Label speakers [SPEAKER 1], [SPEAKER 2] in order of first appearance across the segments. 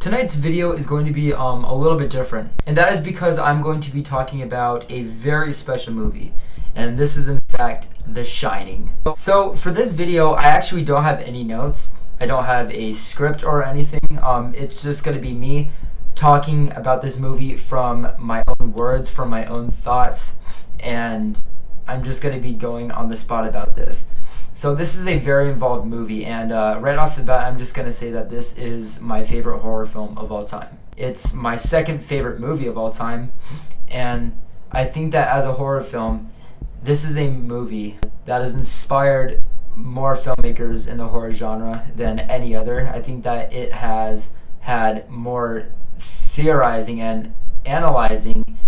[SPEAKER 1] Tonight's video is going to be a little bit different, and that is because I'm going to be talking about a very special movie, and this is in fact The Shining. So for this video, I actually don't have any notes. I don't have a script or anything. It's just going to be me talking about this movie from my own words, from my own thoughts, and I'm just going to be going on the spot about this. So this is a very involved movie, and right off the bat, I'm just going to say that this is my favorite horror film of all time. It's my second favorite movie of all time, and I think that as a horror film, this is a movie that has inspired more filmmakers in the horror genre than any other. I think that it has had more theorizing and analyzing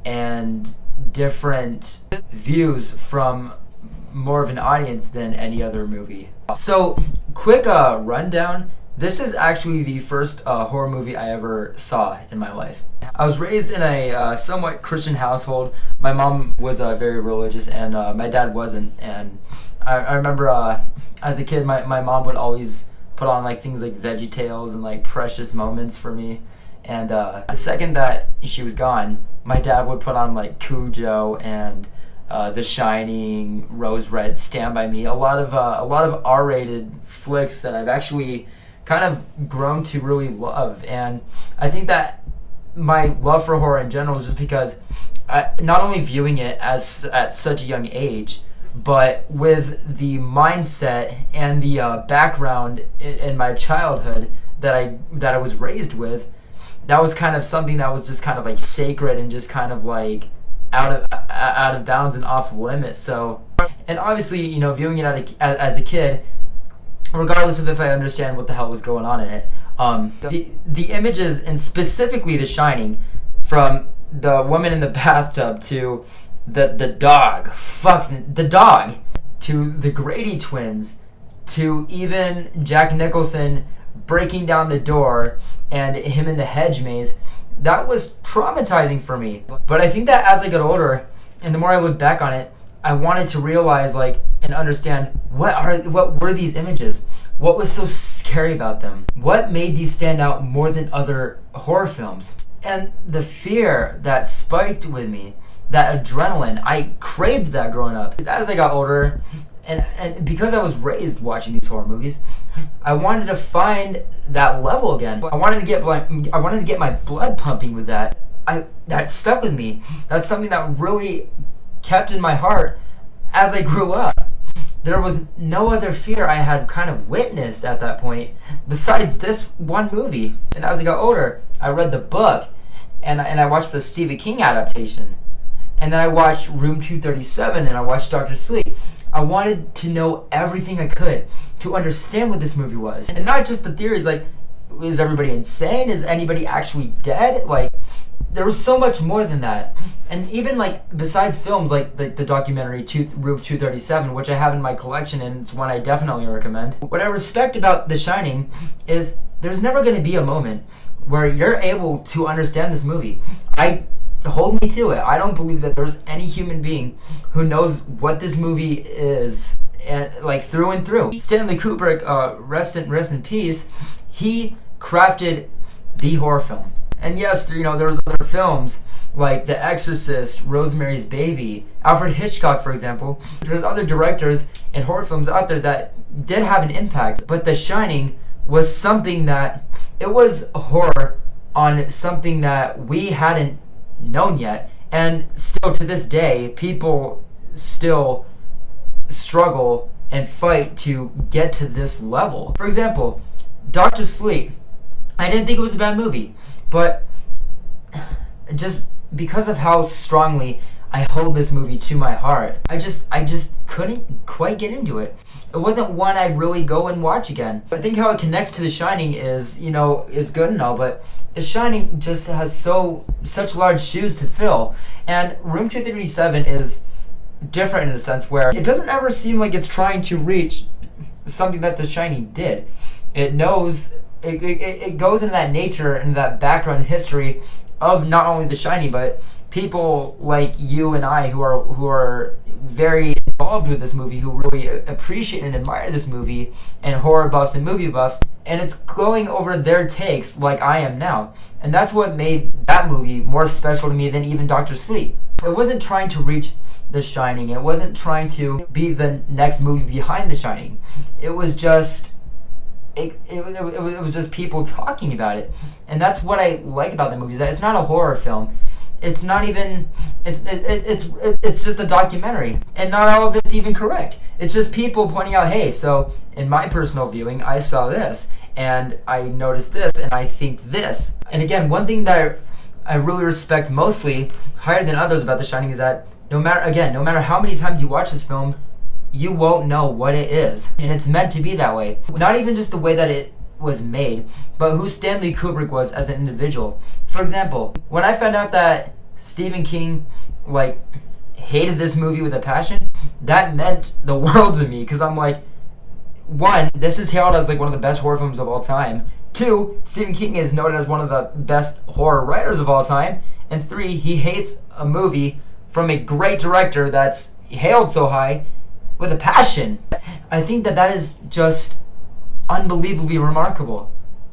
[SPEAKER 1] and different views from more of an audience than any other movie. So, quick rundown. This is actually the first horror movie I ever saw in my life. I was raised in a somewhat Christian household. My mom was very religious and my dad wasn't. And I remember as a kid, my mom would always put on like things like VeggieTales and like Precious Moments for me. And the second that she was gone, my dad would put on like Cujo and The Shining, Rose Red, Stand By Me, a lot of R-rated flicks that I've actually kind of grown to really love. And I think that my love for horror in general is just because not only viewing it as at such a young age, but with the mindset and the background in my childhood that I was raised with, that was kind of something that was just kind of like sacred and just kind of like out of bounds and off limits. So, and obviously, you know, viewing it as a kid, regardless of if I understand what the hell was going on in it, the images, and specifically The Shining, from the woman in the bathtub to the dog, to the Grady twins, to even Jack Nicholson breaking down the door and him in the hedge maze, that was traumatizing for me. But I think that as I got older, and the more I look back on it, I wanted to realize and understand what were these images? What was so scary about them? What made these stand out more than other horror films? And the fear that spiked with me, that adrenaline, I craved that growing up. As I got older, and because I was raised watching these horror movies, I wanted to find that level again. I wanted to get my blood pumping with that. That stuck with me. That's something that really kept in my heart as I grew up. There was no other fear I had kind of witnessed at that point besides this one movie. And as I got older, I read the book, and I watched the Stephen King adaptation. And then I watched Room 237, and I watched Dr. Sleep. I wanted to know everything I could to understand what this movie was. And not just the theories, like, is everybody insane? Is anybody actually dead? Like, there was so much more than that. And even, like, besides films like the documentary Room 237, which I have in my collection, and it's one I definitely recommend. What I respect about The Shining is there's never going to be a moment where you're able to understand this movie. Hold me to it. I don't believe that there's any human being who knows what this movie is, and like through and through. Stanley Kubrick, rest in peace. He crafted the horror film. And yes, you know, there's other films like The Exorcist, Rosemary's Baby, Alfred Hitchcock, for example. There's other directors and horror films out there that did have an impact, but The Shining was something that, it was horror on something that we hadn't known yet, and still to this day people still struggle and fight to get to this level. For example, Dr. Sleep, I didn't think it was a bad movie, but just because of how strongly I hold this movie to my heart, I just couldn't quite get into it. It wasn't one I'd really go and watch again. I think how it connects to The Shining is, you know, is good and all, but The Shining just has such large shoes to fill. And Room 237 is different in the sense where it doesn't ever seem like it's trying to reach something that The Shining did. It knows, it goes into that nature and that background history of not only The Shining, but people like you and I who are very involved involved with this movie, who really appreciate and admire this movie, and horror buffs and movie buffs, and it's going over their takes like I am now. And that's what made that movie more special to me than even Dr. Sleep. It wasn't trying to reach The Shining. It wasn't trying to be the next movie behind The Shining. It was just it was just people talking about it. And that's what I like about the movie, is that it's not a horror film. It's not even, it's just a documentary, and not all of it's even correct. It's just people pointing out, hey, so in my personal viewing, I saw this, and I noticed this, and I think this. And again, one thing that I really respect mostly, higher than others, about The Shining is that no matter how many times you watch this film, you won't know what it is. And it's meant to be that way. Not even just the way that it was made, but who Stanley Kubrick was as an individual. For example, when I found out that Stephen King hated this movie with a passion, that meant the world to me, because I'm like, one, this is hailed as one of the best horror films of all time. Two, Stephen King is noted as one of the best horror writers of all time. And three, he hates a movie from a great director that's hailed so high with a passion. I think that is just unbelievably remarkable.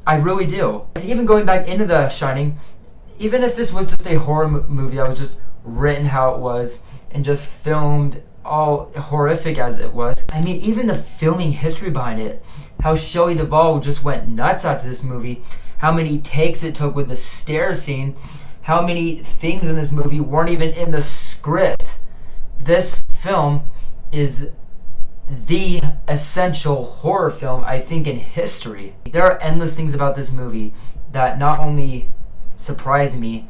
[SPEAKER 1] I really do. And even going back into The Shining, even if this was just a horror movie that was just written how it was and just filmed all horrific as it was, I mean, even the filming history behind it, how Shelley Duvall just went nuts after this movie, how many takes it took with the stair scene, how many things in this movie weren't even in the script. This film is the essential horror film, I think, in history. There are endless things about this movie that not only surprise me,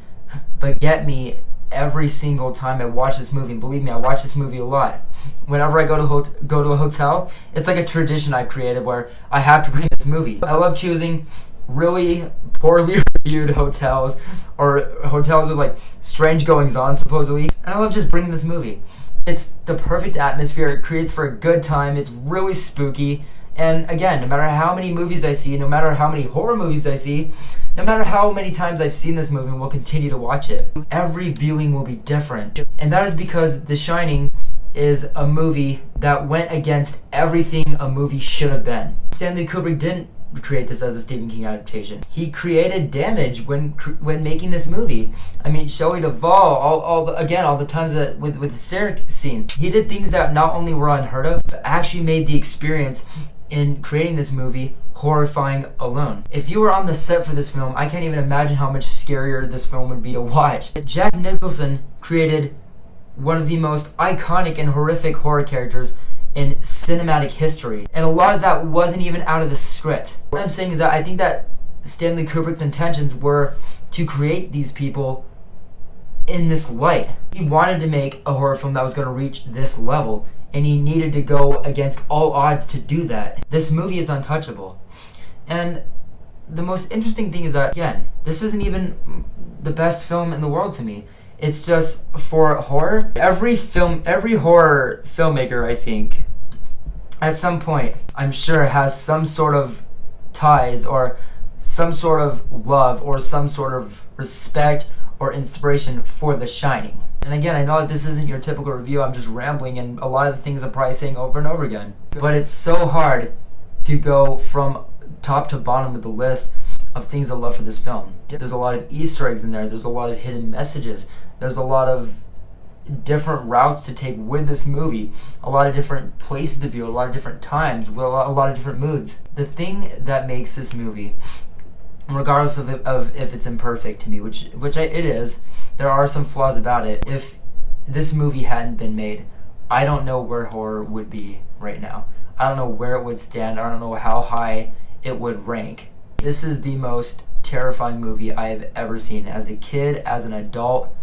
[SPEAKER 1] but get me every single time I watch this movie. And believe me, I watch this movie a lot. Whenever I go to a hotel, it's like a tradition I've created where I have to bring this movie. I love choosing really poorly reviewed hotels, or hotels with strange goings on supposedly, and I love just bringing this movie. It's the perfect atmosphere. It creates for a good time. It's really spooky. And again, no matter how many movies I see, no matter how many horror movies I see, no matter how many times I've seen this movie and will continue to watch it, every viewing will be different. And that is because The Shining is a movie that went against everything a movie should have been. Stanley Kubrick didn't create this as a Stephen King adaptation. He created damage when making this movie. I mean, Shelley Duvall, all the times that with the stair scene, he did things that not only were unheard of, but actually made the experience in creating this movie horrifying alone. If you were on the set for this film, I can't even imagine how much scarier this film would be to watch. Jack Nicholson created one of the most iconic and horrific horror characters in cinematic history, and a lot of that wasn't even out of the script. What I'm saying is that I think that Stanley Kubrick's intentions were to create these people in this light. He wanted to make a horror film that was going to reach this level, and he needed to go against all odds to do that. This movie is untouchable. And the most interesting thing is that, again, this isn't even the best film in the world to me. It's just for horror. Every horror filmmaker, I think, at some point, I'm sure, has some sort of ties or some sort of love or some sort of respect or inspiration for The Shining. And again, I know that this isn't your typical review. I'm just rambling, and a lot of the things I'm probably saying over and over again. But it's so hard to go from top to bottom with the list of things I love for this film. There's a lot of Easter eggs in there. There's a lot of hidden messages. There's a lot of different routes to take with this movie. A lot of different places to view, a lot of different times, with a lot of different moods. The thing that makes this movie, regardless of if it's imperfect to me, which it is, there are some flaws about it. If this movie hadn't been made, I don't know where horror would be right now. I don't know where it would stand. I don't know how high it would rank. This is the most terrifying movie I have ever seen. As a kid, as an adult,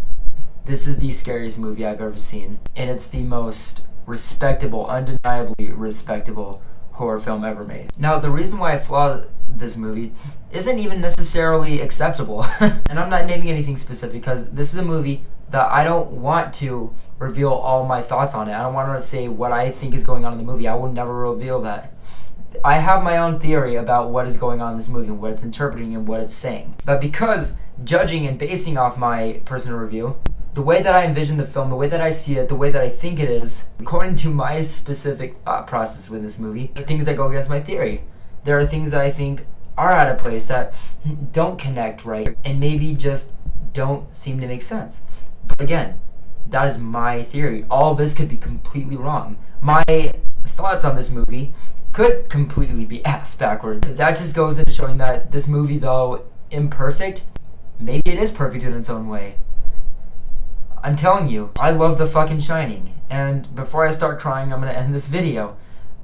[SPEAKER 1] this is the scariest movie I've ever seen. And it's the most respectable, undeniably respectable horror film ever made. Now, the reason why I flaw this movie isn't even necessarily acceptable. And I'm not naming anything specific, because this is a movie that I don't want to reveal all my thoughts on it. I don't want to say what I think is going on in the movie. I will never reveal that. I have my own theory about what is going on in this movie and what it's interpreting and what it's saying. But because judging and basing off my personal review, the way that I envision the film, the way that I see it, the way that I think it is, according to my specific thought process with this movie, the things that go against my theory. There are things that I think are out of place, that don't connect right, and maybe just don't seem to make sense. But again, that is my theory. All of this could be completely wrong. My thoughts on this movie could completely be ass backwards. That just goes into showing that this movie, though imperfect, maybe it is perfect in its own way. I'm telling you, I love The fucking Shining. And before I start crying, I'm going to end this video.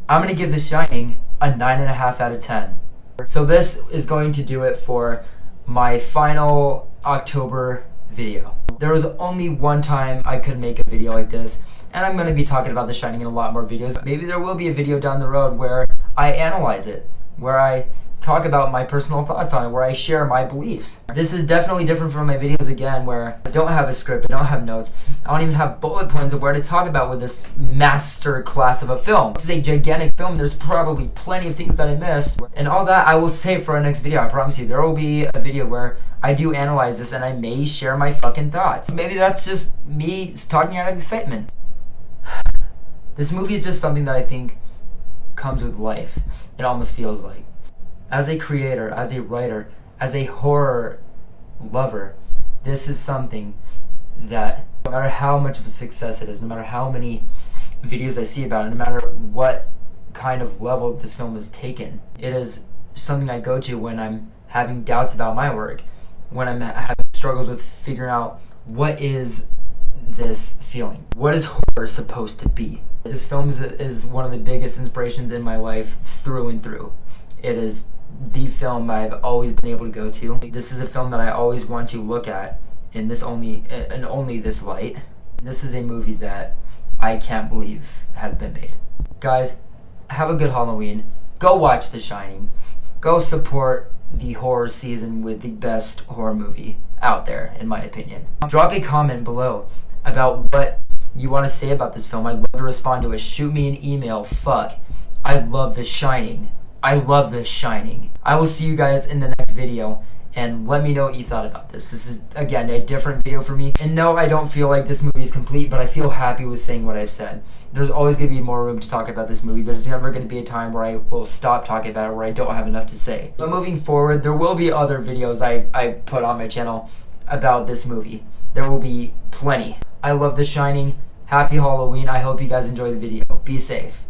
[SPEAKER 1] I'm going to give The Shining a 9.5 out of 10. So this is going to do it for my final October video. There was only one time I could make a video like this, and I'm going to be talking about The Shining in a lot more videos. Maybe there will be a video down the road where I analyze it, where I talk about my personal thoughts on it, where I share my beliefs. This is definitely different from my videos again, where I don't have a script, I don't have notes, I don't even have bullet points of where to talk about with this master class of a film. This is a gigantic film, there's probably plenty of things that I missed, and all that I will save for our next video. I promise you, there will be a video where I do analyze this and I may share my fucking thoughts. Maybe that's just me talking out of excitement. This movie is just something that I think comes with life, it almost feels like. As a creator, as a writer, as a horror lover, this is something that no matter how much of a success it is, no matter how many videos I see about it, no matter what kind of level this film is taken, it is something I go to when I'm having doubts about my work, when I'm having struggles with figuring out what is this feeling, what is horror supposed to be. This film is one of the biggest inspirations in my life through and through. It is the film I've always been able to go to. This is a film that I always want to look at in only this light. This is a movie that I can't believe has been made. Guys, have a good Halloween. Go watch The Shining. Go support the horror season with the best horror movie out there, in my opinion. Drop a comment below about what you want to say about this film. I'd love to respond to it. Shoot me an email. Fuck. I love The Shining. I love The Shining. I will see you guys in the next video, and let me know what you thought about this. This is, again, a different video for me. And no, I don't feel like this movie is complete, but I feel happy with saying what I've said. There's always going to be more room to talk about this movie. There's never going to be a time where I will stop talking about it, where I don't have enough to say. But moving forward, there will be other videos I put on my channel about this movie. There will be plenty. I love The Shining. Happy Halloween. I hope you guys enjoy the video. Be safe.